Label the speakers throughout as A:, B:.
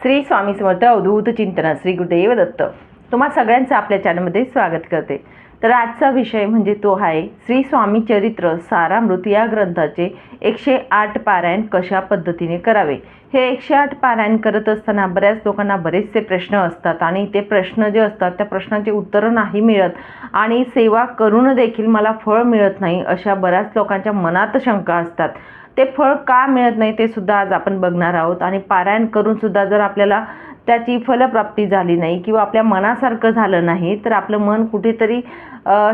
A: श्री स्वामी समर्थ अवधूत चिंतन श्री गुरुदेव दत्त तुम्हा सगळ्यांचं आपल्या चॅनलमध्ये स्वागत करते। तर आजचा विषय म्हणजे तो आहे श्री स्वामी चरित्र सारामृत या ग्रंथाचे 108 पारायण कशा पद्धतीने करावे। हे 108 पारायण करत असताना बऱ्याच लोकांना बरेचसे प्रश्न असतात आणि ते प्रश्न जे असतात त्या प्रश्नांची उत्तरं नाही मिळत आणि सेवा करून देखील मला फळ मिळत नाही अशा बऱ्याच लोकांच्या मनात शंका असतात। ते फळ का मिळत नाही ते सुद्धा आज आपण बघणार आहोत आणि पारायण करून सुद्धा जर आपल्याला त्याची फलप्राप्ती झाली नाही किंवा आपल्या मनासारखं झालं नाही तर आपलं मन कुठेतरी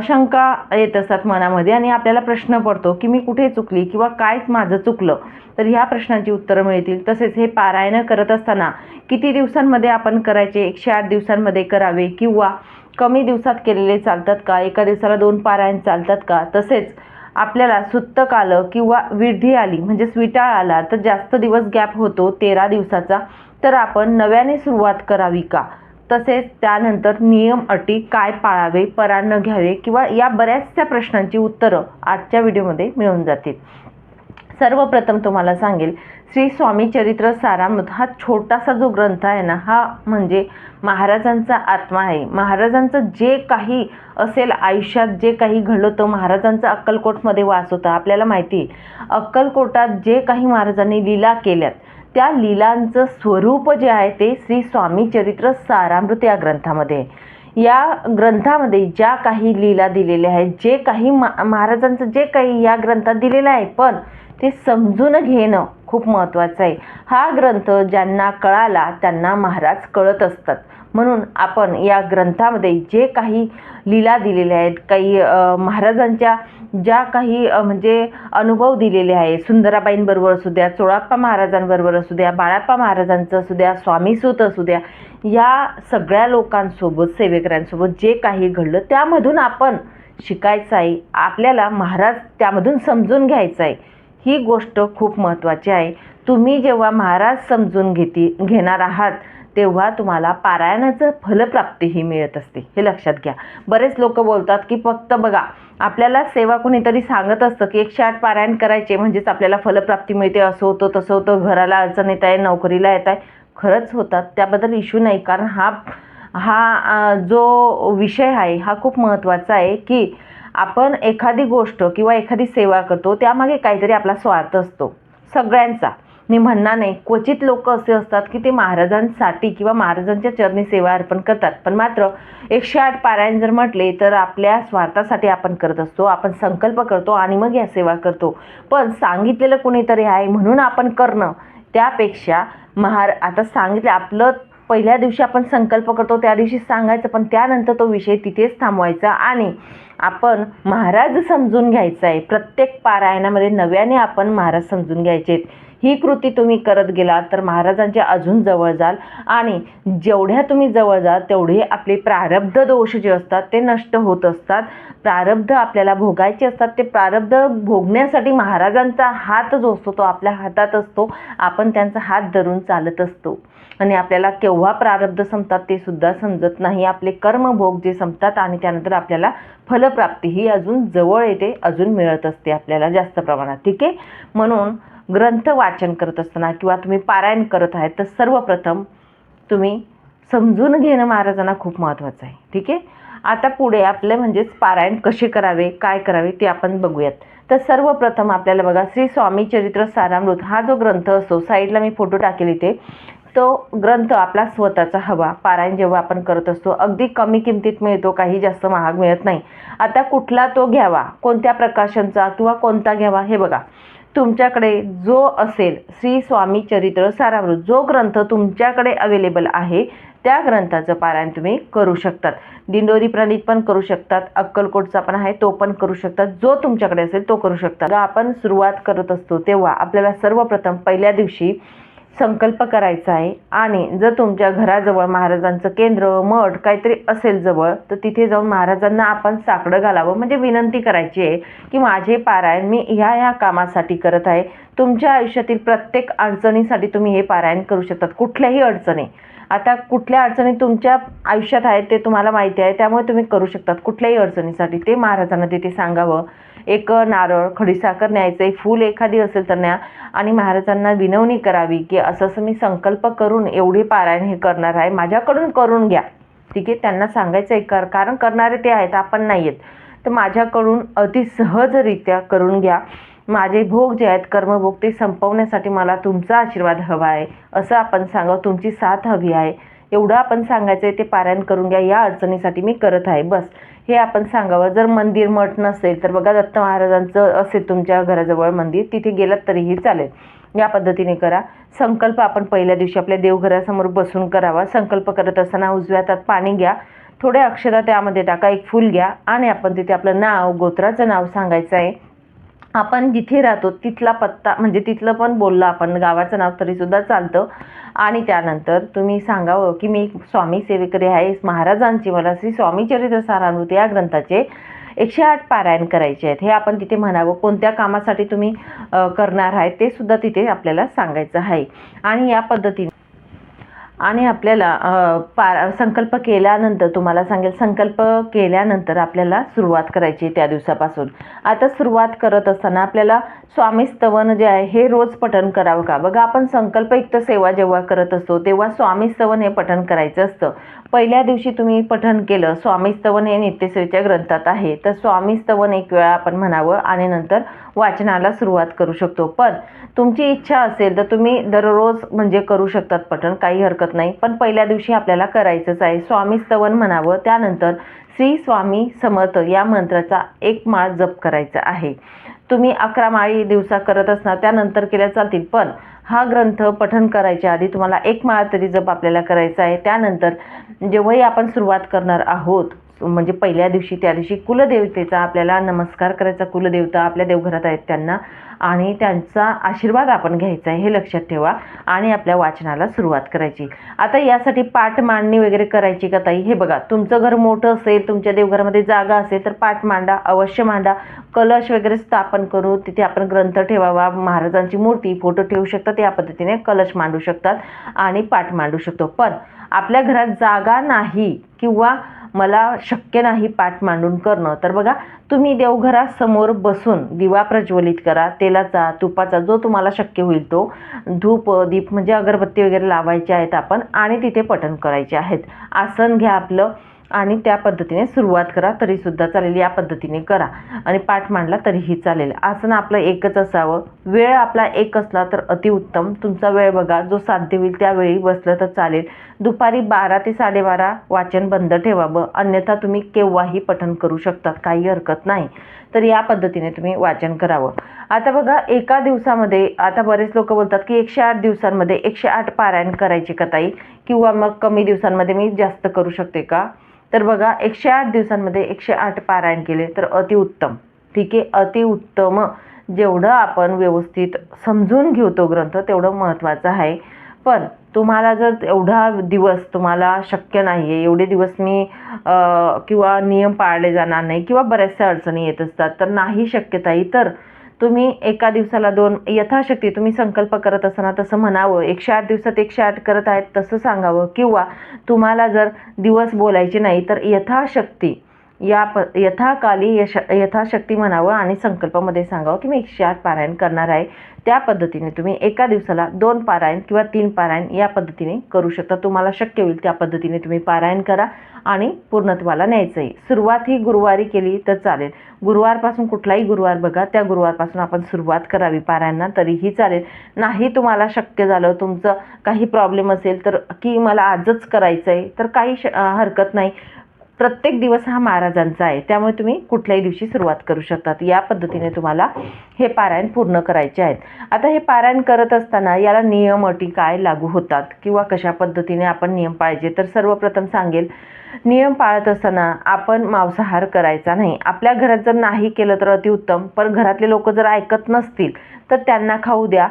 A: शंका येत असतात मनामध्ये आणि आपल्याला प्रश्न पडतो की मी कुठे चुकली किंवा काय माझं चुकलं। तर ह्या प्रश्नांची उत्तरं मिळतील। तसेच हे पारायण करत असताना किती दिवसांमध्ये आपण करायचे, 108 दिवसांमध्ये करावे किंवा कमी दिवसात केलेले चालतात का, एका दिवसाला 2 पारायण चालतात का, तसेच आपल्याला सुत्तक आलं किंवा विधी आली म्हणजे स्विटाळ आला तर जास्त दिवस गॅप होतो 13 दिवसाचा, तर आपण नव्याने सुरुवात करावी का, तसेच त्यानंतर नियम अटी काय पाळावे, परान्न घ्यावे किंवा या बऱ्याचशा प्रश्नांची उत्तरं आजच्या व्हिडिओमध्ये मिळून जातील। सर्वप्रथम तुम्हाला सांगेल श्री स्वामी चरित्र सारामृत हा छोटासा जो ग्रंथ आहे ना, हा म्हणजे महाराजांचा आत्मा आहे। महाराजांचं जे काही असेल आयुष्यात जे काही घडलं होतं, महाराजांचा अक्कलकोटमध्ये वास होता। आपल्याला माहिती आहे अक्कलकोटात जे काही महाराजांनी लीला केल्यात त्या लीलांचं स्वरूप जे आहे ते श्री स्वामी चरित्र सारामृत या ग्रंथामध्ये आहे। या ग्रंथामध्ये ज्या काही लीला दिलेल्या आहेत, जे काही महाराजांचं जे काही या ग्रंथात दिलेलं आहे, पण ते समजून घेणं खूप महत्त्वाचं आहे। हा ग्रंथ ज्यांना कळाला त्यांना महाराज कळत असतात, म्हणून आपण या ग्रंथामध्ये जे काही लीला दिलेल्या आहेत, काही महाराजांच्या ज्या काही म्हणजे अनुभव दिलेले आहे, सुंदराबाईंबरोबर असू द्या, चोळाप्पा महाराजांबरोबर असू द्या, बाळाप्पा महाराजांचं असू द्या, स्वामीसूत असू द्या, या सगळ्या लोकांसोबत सेवेकऱ्यांसोबत जे काही घडलं त्यामधून आपण शिकायचं आहे। आपल्याला महाराज त्यामधून समजून घ्यायचं आहे। ही गोष्ट खूप महत्त्वाची आहे। तुम्ही जेव्हा महाराज समजून घेणार आहात तेव्हा तुम्हाला पारायणाचं फलप्राप्तीही मिळत असते, हे लक्षात घ्या। बरेच लोक बोलतात की फक्त बघा आपल्याला सेवा कोणीतरी सांगत असतं की 108 पारायण करायचे म्हणजेच आपल्याला फलप्राप्ती मिळते, असं होतं तसं होतं, घराला अडचण येत आहे, नोकरीला येत आहे। खरंच होतात, त्याबद्दल इश्यू नाही, कारण हा जो विषय आहे हा खूप महत्त्वाचा आहे की आपण एखादी गोष्ट किंवा एखादी सेवा करतो त्यामागे काहीतरी आपला स्वार्थ असतो सगळ्यांचा। मी म्हणणार नाही, क्वचित लोक असे असतात की ते महाराजांसाठी किंवा महाराजांच्या चरणी सेवा अर्पण करतात, पण मात्र 108 पारायण जर म्हटले तर आपल्या स्वार्थासाठी आपण करत असतो। आपण संकल्प करतो आणि मग या सेवा करतो, पण सांगितलेलं कोणीतरी आहे म्हणून आपण करणं त्यापेक्षा आता सांगितलं आपलं पहिल्या दिवशी आपण संकल्प करतो त्या दिवशी सांगायचं, पण त्यानंतर तो विषय तिथेच थांबवायचा आणि आपण महाराज समजून घ्यायचं आहे। प्रत्येक पारायणामध्ये नव्याने आपण महाराज समजून घ्यायचे आहेत। ही कृती तुम्ही करत गेलात तर महाराजांच्या अजून जवळ जाल आणि जेवढ्या तुम्ही जवळ जाल तेवढे आपले प्रारब्ध दोष जे असतात ते नष्ट होत असतात। प्रारब्ध आपल्याला भोगायचे असतात, ते प्रारब्ध भोगण्यासाठी महाराजांचा हात जो असतो तो आपल्या हातात असतो। आपण त्यांचा हात धरून चालत असतो आणि आपल्याला केव्हा प्रारब्ध संपतात ते सुद्धा समजत नाही। आपले कर्मभोग जे संपतात आणि त्यानंतर आपल्याला फलप्राप्ती ही अजून जवळ येते, अजून मिळत असते आपल्याला जास्त प्रमाणात, ठीक आहे। म्हणून ग्रंथ वाचन करत असताना किंवा तुम्ही पारायण करत आहे तर सर्वप्रथम तुम्ही समजून घेणं महाराजांना खूप महत्त्वाचं आहे, ठीक आहे। आता पुढे आपले म्हणजेच पारायण कसे करावे, काय करावे ते आपण बघूयात। तर सर्वप्रथम आपल्याला बघा श्री स्वामी चरित्र सारामृत हा जो ग्रंथ असतो, साईडला मी फोटो टाकेल इथे, तो ग्रंथ आपला स्वतःचा हवा। पारायण जेव्हा आपण करत असतो अगदी कमी किमतीत मिळतो, काही जास्त महाग मिळत नाही। आता कुठला तो घ्यावा, कोणत्या प्रकाशनचा किंवा कोणता घ्यावा हे बघा, तुमच्याकडे जो असेल श्री स्वामी चरित्र सारामृत जो ग्रंथ तुमच्याकडे अवेलेबल आहे त्या ग्रंथाचं पारायण तुम्ही करू शकतात। दिंडोरी प्रणीत पण करू शकतात, अक्कलकोटचा पण आहे तो पण करू शकतात, जो तुमच्याकडे असेल तो करू शकतात। आपण सुरुवात करत असतो तेव्हा आपल्याला सर्वप्रथम पहिल्या दिवशी संकल्प करायचा आहे आणि जर तुमच्या घराजवळ महाराजांचं केंद्र मठ काहीतरी असेल जवळ तर तिथे जाऊन महाराजांना आपण साकडं घालावं, म्हणजे विनंती करायची आहे की माझे पारायण मी ह्या कामासाठी करत आहे। तुमच्या आयुष्यातील प्रत्येक अडचणीसाठी तुम्ही हे पारायण करू शकतात, कुठल्याही अडचणी। आता कुठल्या अडचणी तुमच्या आयुष्यात आहेत ते तुम्हाला माहिती आहे, त्यामुळे तुम्ही करू शकतात कुठल्याही अडचणीसाठी ते महाराजांना तिथे सांगावं। एक नारळ, खडीसाखर न्यायचं, एक फूल एखादी असेल तर न्या आणि महाराजांना विनवणी करावी की असं असं मी संकल्प करून एवढी पारायण हे करणार आहे, माझ्याकडून करून घ्या. ठीक आहे, त्यांना सांगायचं आहे कारण करणारे ते आहेत, आपण नाही आहेत. तर माझ्याकडून अति सहजरित्या करून घ्या. माझे भोग जे आहेत कर्मभोग ते संपवण्यासाठी मला तुमचा आशीर्वाद हवा आहे असं आपण सांगावं, तुमची साथ हवी आहे एवढं आपण सांगायचं आहे. ते पारायण करून घ्या, या अडचणीसाठी मी करत आहे, बस हे आपण सांगावं. जर मंदिर मठ नसेल तर बघा दत्त महाराजांचं असेल तुमच्या घराजवळ मंदिर, तिथे गेलात तरीही चालेल. या पद्धतीने करा. संकल्प आपण पहिल्या दिवशी आपल्या देवघरासमोर बसून करावा. संकल्प करत असताना उजव्या हातात पाणी घ्या, थोड्या अक्षता त्यामध्ये टाका, एक फूल घ्या आणि आपण तिथे आपलं नाव, गोत्राचं नाव सांगायचं आहे. आपण जिथे राहतो तिथला पत्ता म्हणजे तिथलं पण बोललं आपण, गावाचं नाव तरीसुद्धा चालतं. आणि त्यानंतर तुम्ही सांगावं की मी स्वामी सेवेकरी आहे, महाराजांची मला श्री स्वामी चरित्र सारामृत या ग्रंथाचे 108 पारायण करायचे आहेत हे आपण तिथे म्हणावं. कोणत्या कामासाठी तुम्ही करणार आहे ते सुद्धा तिथे आपल्याला सांगायचं आहे. आणि या पद्धतीने आणि आपल्याला संकल्प केल्यानंतर तुम्हाला सांगेल, संकल्प केल्यानंतर आपल्याला सुरुवात करायची त्या दिवसापासून. आता सुरुवात करत असताना आपल्याला स्वामी स्तवन जे आहे हे रोज पठण करावं का? बघा आपण संकल्पयुक्त सेवा जेव्हा करत असतो तेव्हा स्वामी स्तवन हे पठण करायचं असतं. पहिल्या दिवशी तुम्ही पठण केलं, स्वामी स्तवन हे नित्यसेवेच्या ग्रंथात आहे, तर स्वामी स्तवन एक वेळा आपण म्हणावं आणि नंतर वाचनाला सुरुवात करू शकतो. पण तुमची इच्छा असेल तर तुम्ही दररोज म्हणजे करू शकतात पठण, काही हरकत नाही. पण पहिल्या दिवशी आपल्याला करायचंच आहे. स्वामी स्तवन म्हणावं, त्यानंतर श्री स्वामी समर्थ या मंत्राचा 1 माळ जप करायचा आहे. तुम्ही 11 माळी दिवसा करत असणार, त्यानंतर केल्या चालतील, पण हा ग्रंथ पठण करायच्या आधी तुम्हाला 1 माळ तरी जप आपल्याला करायचा आहे. त्यानंतर जेव्हाही आपण सुरुवात करणार आहोत म्हणजे पहिल्या दिवशी त्या दिवशी कुलदेवतेचा आपल्याला नमस्कार करायचा. कुलदेवता आपल्या देवघरात आहेत त्यांना, आणि त्यांचा आशीर्वाद आपण घ्यायचा आहे हे लक्षात ठेवा आणि आपल्या वाचनाला सुरुवात करायची. आता यासाठी पाठ मांडणी वगैरे करायची का ताई? हे बघा, तुमचं घर मोठं असेल, तुमच्या देवघरामध्ये जागा असेल तर पाठ मांडा, अवश्य मांडा. कलश वगैरे स्थापन करू, तिथे आपण ग्रंथ ठेवावा, महाराजांची मूर्ती, फोटो ठेवू शकतात, या पद्धतीने कलश मांडू शकतात आणि पाठ मांडू शकतो. पण आपल्या घरात जागा नाही किंवा मला शक्य नाही पाठ मांडून करणं, तर बघा तुम्ही देवघरासमोर बसून दिवा प्रज्वलित करा, तेलाचा, तुपाचा, जो तुम्हाला शक्य होईल तो. धूप दीप म्हणजे अगरबत्ती वगैरे लावायचे आहेत आपण आणि तिथे पठण करायचे आहेत. आसन घ्या आपलं आणि त्या पद्धतीने सुरुवात करा तरीसुद्धा चालेल, या पद्धतीने करा. आणि पाठ मांडला तरीही चालेल. आसन आपलं एकच असावं. वेळ आपला एक असला तर अतिउत्तम. तुमचा वेळ बघा, जो साध्य होईल त्यावेळी बसलं तर चालेल. दुपारी 12 ते 12:30 वाचन बंद ठेवावं, अन्यथा तुम्ही केव्हाही पठण करू शकतात, काही हरकत नाही. तर या पद्धतीने तुम्ही वाचन करावं. आता बघा, एका दिवसामध्ये आता बरेच लोक बोलतात की 108 दिवसांमध्ये 108 पारायण करायची का ताई, किंवा मग कमी दिवसांमध्ये मी जास्त करू शकते का? तर बघा, 108 दिवसांमध्ये 108 पारायण केले तर अतिउत्तम. ठीक आहे, अतिउत्तम. जेवढं आपण व्यवस्थित समजून घेऊ तो ग्रंथ तेवढं महत्त्वाचं आहे. पण तुम्हाला जर एवढा दिवस तुम्हाला शक्य नाही आहे, एवढे दिवस मी किंवा नियम पाळले जाणार नाही किंवा बऱ्याचशा अडचणी येत असतात, तर नाही शक्यताही, तर तुम्ही एका दिवसाला 2 यथाशक्ती तुम्ही संकल्प करत असताना तसं म्हणावं. 108 दिवसात 108 करत आहेत तसं सांगावं. किंवा तुम्हाला जर दिवस बोलायचे नाही तर यथाशक्ती यथाकाली यथाशक्ती म्हणावं आणि संकल्पामध्ये सांगावं की मी 108 पारायण करणार आहे. त्या पद्धतीने तुम्ही एका दिवसाला 2 पारायण किंवा 3 पारायण या पद्धतीने करू शकता. तुम्हाला शक्य होईल त्या पद्धतीने तुम्ही पारायण करा आणि पूर्णत्वाला न्यायचं आहे. सुरुवात ही गुरुवारी केली तर चालेल. गुरुवारपासून कुठलाही गुरुवार बघा, त्या गुरुवारपासून आपण सुरुवात करावी पारायणाला तरीही चालेल. नाही तुम्हाला शक्य झालं, तुमचं काही प्रॉब्लेम असेल तर की मला आजच करायचं आहे, तर काही हरकत नाही. प्रत्येक दिवस हा महाराजांचा आहे, त्यामुळे तुम्ही कुठल्याही दिवशी सुरुवात करू शकतात. या पद्धतीने तुम्हाला हे पारायण पूर्ण करायचे आहेत. आता हे पारायण करत असताना याला नियम अटी काय लागू होतात किंवा कशा पद्धतीने आपण नियम पाळायचे, तर सर्वप्रथम सांगेल, नियम पाळत असताना आपण मांसाहार करायचा नाही. आपल्या घरात जर नाही केलं तर अतिउत्तम, पण घरातले लोक जर ऐकत नसतील तर त्यांना खाऊ द्या,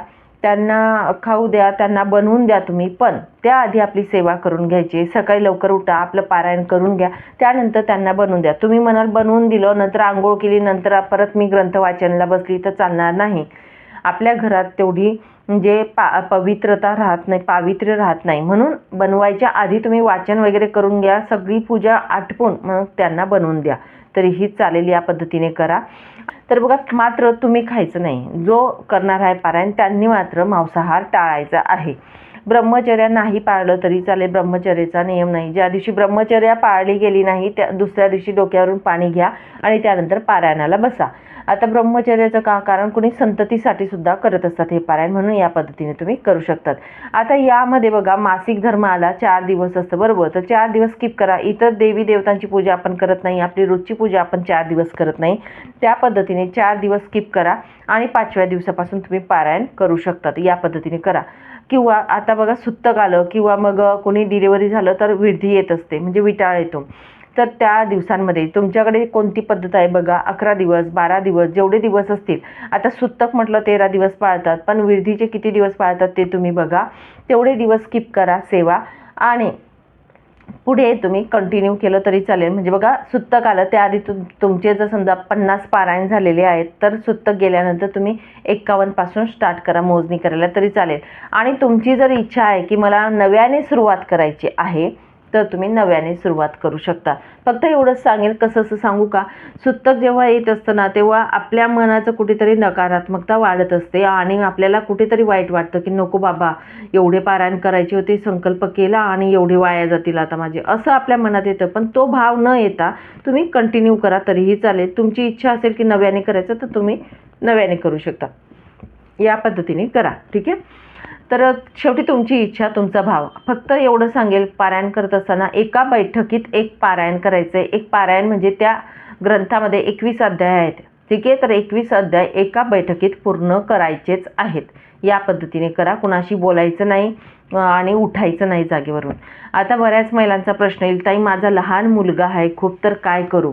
A: त्यांना बनवून द्या तुम्ही, पण त्याआधी आपली सेवा करून घ्यायची. सकाळी लवकर उठा, आपलं पारायण करून घ्या, त्यानंतर त्यांना बनवून द्या. तुम्ही म्हणाल बनवून दिलं, नंतर आंघोळ केली, नंतर परत मी ग्रंथ वाचनाला बसली तर चालणार नाही. आपल्या घरात तेवढी म्हणजे पवित्रता राहत नाही, पावित्र्य राहत नाही. म्हणून बनवायच्या आधी तुम्ही वाचन वगैरे करून घ्या, सगळी पूजा आटपून मग त्यांना बनवून द्या तरीही चालेल. या पद्धतीने करा. तर बघा मात्र तुम्ही खायचं नाही. जो करणार आहे पारायण त्यांनी मात्र मांसाहार टाळायचा आहे. ब्रह्मचर्या नाही पाळलं तरी चालेल, ब्रह्मचर्याचा नियम नाही. ज्या दिवशी ब्रह्मचर्या पाळली गेली नाही त्या दुसऱ्या दिवशी डोक्यावरून पाणी घ्या आणि त्यानंतर पारायणाला बसा. आता ब्रह्मचर्याचं का, कारण कोणी संततीसाठी सुद्धा करत असतात हे पारायण, म्हणून या पद्धतीने तुम्ही करू शकतात. आता यामध्ये बघा मासिक धर्म आला 4 दिवस असतं बरोबर, तर 4 दिवस स्किप करा. इतर देवी देवतांची पूजा आपण करत नाही, आपली रोजची पूजा आपण 4 दिवस करत नाही, त्या पद्धतीने 4 दिवस स्किप करा आणि 5व्या दिवसापासून तुम्ही पारायण करू शकतात. या पद्धतीने करा. किंवा आता बघा सुत्तक आलं किंवा मग कोणी डिलिव्हरी झालं तर विधी येत असते, म्हणजे विटाळ येतो. तर त्या दिवसांमध्ये तुमच्याकडे कोणती पद्धत आहे बघा. 11 दिवस 12 दिवस जेवढे दिवस असतील. आता सुत्तक म्हटलं 13 दिवस पाळतात, पण विधीचे किती दिवस पाळतात ते तुम्ही बघा. तेवढे दिवस स्किप करा सेवा आणि पुढे तुम्ही कंटिन्यू केलं तरी चालेल. म्हणजे बघा सुत्तक आलं त्याआधी तुमचे जर समजा 50 पारायण झालेले आहेत तर सुत्तक गेल्यानंतर तुम्ही 51 पासून स्टार्ट करा मोजणी करायला तरी चालेल. आणि तुमची जर इच्छा आहे की मला नव्याने सुरुवात करायची आहे तर तुम्ही नव्याने सुरुवात करू शकता. फक्त एवढंच सांगेल, कसं असं सांगू का, सुत्तक जेव्हा येत असतं ना तेव्हा आपल्या मनाचं कुठेतरी नकारात्मकता वाढत असते आणि आपल्याला कुठेतरी वाईट वाटतं की नको बाबा एवढे पारायण करायचे होते, संकल्प केला आणि एवढे वाया जातील आता माझे, असं आपल्या मनात येतं. पण तो भाव न येता तुम्ही कंटिन्यू करा तरीही चालेल. तुमची इच्छा असेल की नव्याने करायचं तर तुम्ही नव्याने करू शकता. या पद्धतीने करा, ठीक आहे. तर शेवटी तुमची इच्छा तुमचा भाव. फक्त एवढं सांगेल, पारायण करत असताना एका बैठकीत एक पारायण करायचं आहे. एक पारायण म्हणजे त्या ग्रंथामध्ये 21 अध्याय आहेत, ठीक आहे. तर 21 अध्याय एका बैठकीत पूर्ण करायचेच आहेत. या पद्धतीने करा. कुणाशी बोलायचं नाही आणि उठायचं नाही जागेवरून. आता बऱ्याच महिलांचा प्रश्न येईल, ताई माझा लहान मुलगा आहे खूप, तर काय करू.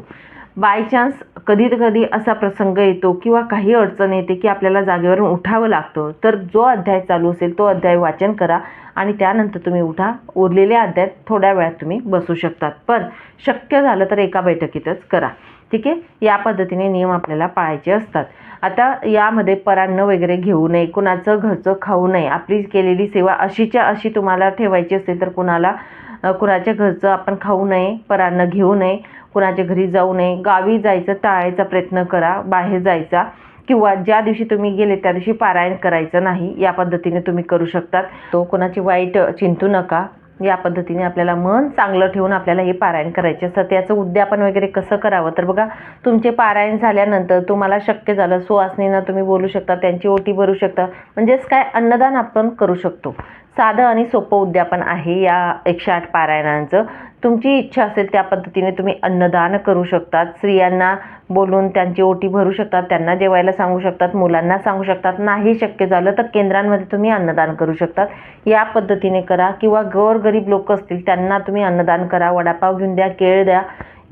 A: बाय चान्स कधी असा प्रसंग येतो किंवा काही अडचण येते की आपल्याला जागेवरून उठावं लागतं, तर जो अध्याय चालू असेल तो अध्याय वाचन करा आणि त्यानंतर तुम्ही उठा. उरलेल्या अध्यायात थोड्या वेळात तुम्ही बसू शकतात, पण शक्य झालं तर एका बैठकीतच करा, ठीक आहे. या पद्धतीने नियम आपल्याला पाळायचे असतात. आता यामध्ये परान्न वगैरे घेऊ नये, कुणाचं घरचं खाऊ नये. आपली केलेली सेवा अशीच्या अशी तुम्हाला ठेवायची असेल तर कुणाच्या घरचं आपण खाऊ नये, परान्न घेऊ नये, कुणाच्या घरी जाऊ नये, गावी जायचं टाळायचा प्रयत्न करा, बाहेर जायचा किंवा ज्या दिवशी तुम्ही गेले त्या दिवशी पारायण करायचं नाही. या पद्धतीने तुम्ही करू शकतात. तो कोणाची वाईट चिंतू नका. या पद्धतीने आपल्याला मन चांगलं ठेवून आपल्याला हे पारायण करायचे असतं. त्याचं उद्यापन वगैरे कसं करावं तर बघा, तुमचे पारायण झाल्यानंतर तुम्हाला शक्य झालं सुवासिनींना तुम्ही बोलू शकता, त्यांची ओटी भरू शकता, म्हणजेच काय अन्नदान आपण करू शकतो. साधं आणि सोपं उद्यापन आहे या 108 पारायणांचं. तुमची इच्छा असेल त्या पद्धतीने तुम्ही अन्नदान करू शकतात. स्त्रियांना बोलून त्यांची ओटी भरू शकतात, त्यांना जेवायला सांगू शकतात, मुलांना सांगू शकतात. नाही शक्य झालं तर केंद्रांमध्ये तुम्ही अन्नदान करू शकतात. या पद्धतीने करा. किंवा गोरगरीब लोक असतील त्यांना तुम्ही अन्नदान करा, वडापाव घेऊन द्या, केळ द्या.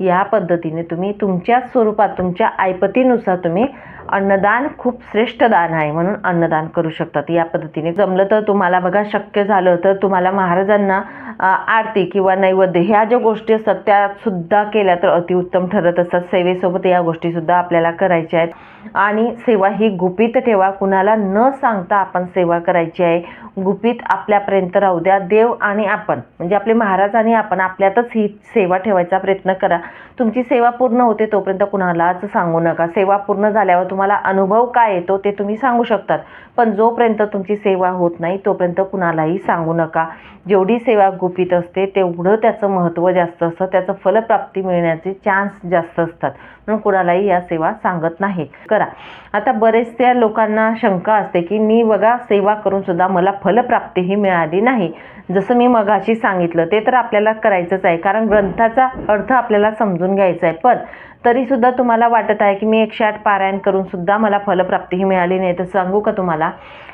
A: या पद्धतीने तुम्ही तुमच्या स्वरूपात तुमच्या ऐपतीनुसार तुम्ही अन्नदान खूप श्रेष्ठ दान आहे म्हणून अन्नदान करू शकतात. या पद्धतीने जमलं तर तुम्हाला बघा, शक्य झालं तर तुम्हाला महाराजांना आरती किंवा नैवेद्य ह्या ज्या गोष्टी असतात त्या सुद्धा केल्या तर अतिउत्तम ठरत असतात. सेवेसोबत या गोष्टी सुद्धा आपल्याला करायच्या आहेत. आणि सेवा ही गुपित ठेवा, कुणाला न सांगता आपण सेवा करायची आहे. गुपित आपल्यापर्यंत राहू द्या. देव आणि आपण म्हणजे आपले महाराज आणि आपण आपल्यातच ही सेवा ठेवायचा प्रयत्न करा. तुमची सेवा पूर्ण होते तोपर्यंत कुणालाच सांगू नका. सेवा पूर्ण झाल्यावर तुम्हाला अनुभव काय येतो ते तुम्ही सांगू शकतात, पण जोपर्यंत तुमची सेवा होत नाही तोपर्यंत कुणालाही सांगू नका. जेवढी सेवा गुपित असते तेवढं त्याचं महत्त्व जास्त असतं, त्याचं फलप्राप्ती मिळण्याचे चान्स जास्त असतात, म्हणून कुणालाही या सेवा सांगत नाही. करा. आता बरेचशा लोकांना शंका असते की मी बघा सेवा करून सुद्धा मला फलप्राप्तीही मिळाली नाही. जसं मी मगाशी सांगितलं ते तर आपल्याला करायचंच आहे, कारण ग्रंथाचा अर्थ आपल्याला समजून घ्यायचा आहे. पण तरीसुद्धा तुम्हाला वाटत आहे की मी 108 पारायण करून सुद्धा मला फलप्राप्तीही मिळाली नाही, तर सांगू का तुम्हाला,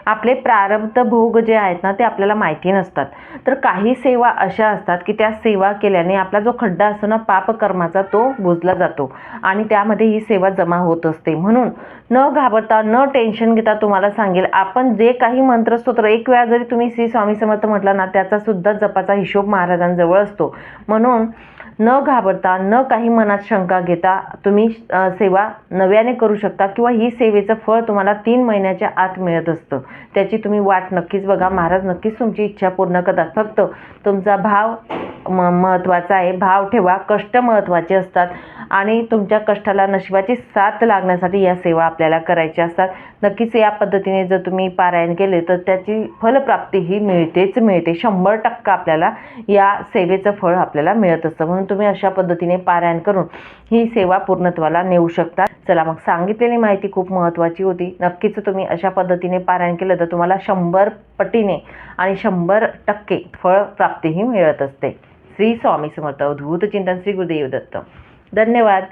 A: आपले प्रारब्ध भोग जे आहेत ना ते आपल्याला माहिती नसतात. तर काही सेवा अशा असतात की त्या सेवा केल्याने आपला जो खड्डा असतो ना पापकर्माचा तो बुजला जातो आणि त्यामध्ये ही सेवा जमा होत असते. म्हणून न घाबरता न टेन्शन घेता तुम्हाला सांगेल, आपण जे काही मंत्रस्तोत्र एक वेळा जरी तुम्ही श्री स्वामी समर्थ म्हटलं ना त्याचा सुद्धा जपाचा हिशोब महाराजांजवळ असतो. म्हणून न घाबरता न काही मनात शंका घेता तुम्ही सेवा नव्याने करू शकता किंवा ही सेवेचं फळ तुम्हाला 3 महिन्याच्या आत मिळत असतं. त्याची तुम्ही वाट नक्कीच बघा. महाराज नक्कीच तुमची इच्छा पूर्ण करतात. फक्त तुमचा भाव महत्त्वाचं आहे. भाव ठेवा, कष्ट महत्त्वाचे असतात आणि तुमच्या कष्टाला नशिबाची साथ लागण्यासाठी या सेवा आपल्याला करायच्या असतात. नक्कीच या पद्धतीने जर तुम्ही पारायण केले तर त्याची फलप्राप्ती ही मिळतेच मिळते. 100% आपल्याला या सेवेचं फळ आपल्याला मिळत असतं. म्हणून तुम्ही अशा पद्धतीने पारायण करून ही सेवा पूर्णत्वाला नेऊ शकता. चला मग, सांगितलेली माहिती खूप महत्त्वाची होती. नक्कीच तुम्ही अशा पद्धतीने पारायण केलं तर तुम्हाला 100 पटीने आणि 100% फळ प्राप्तीही मिळत असते. श्री स्वामी समर्थ. अवधूत चिंतन. श्री गुरुदेव दत्त. धन्यवाद.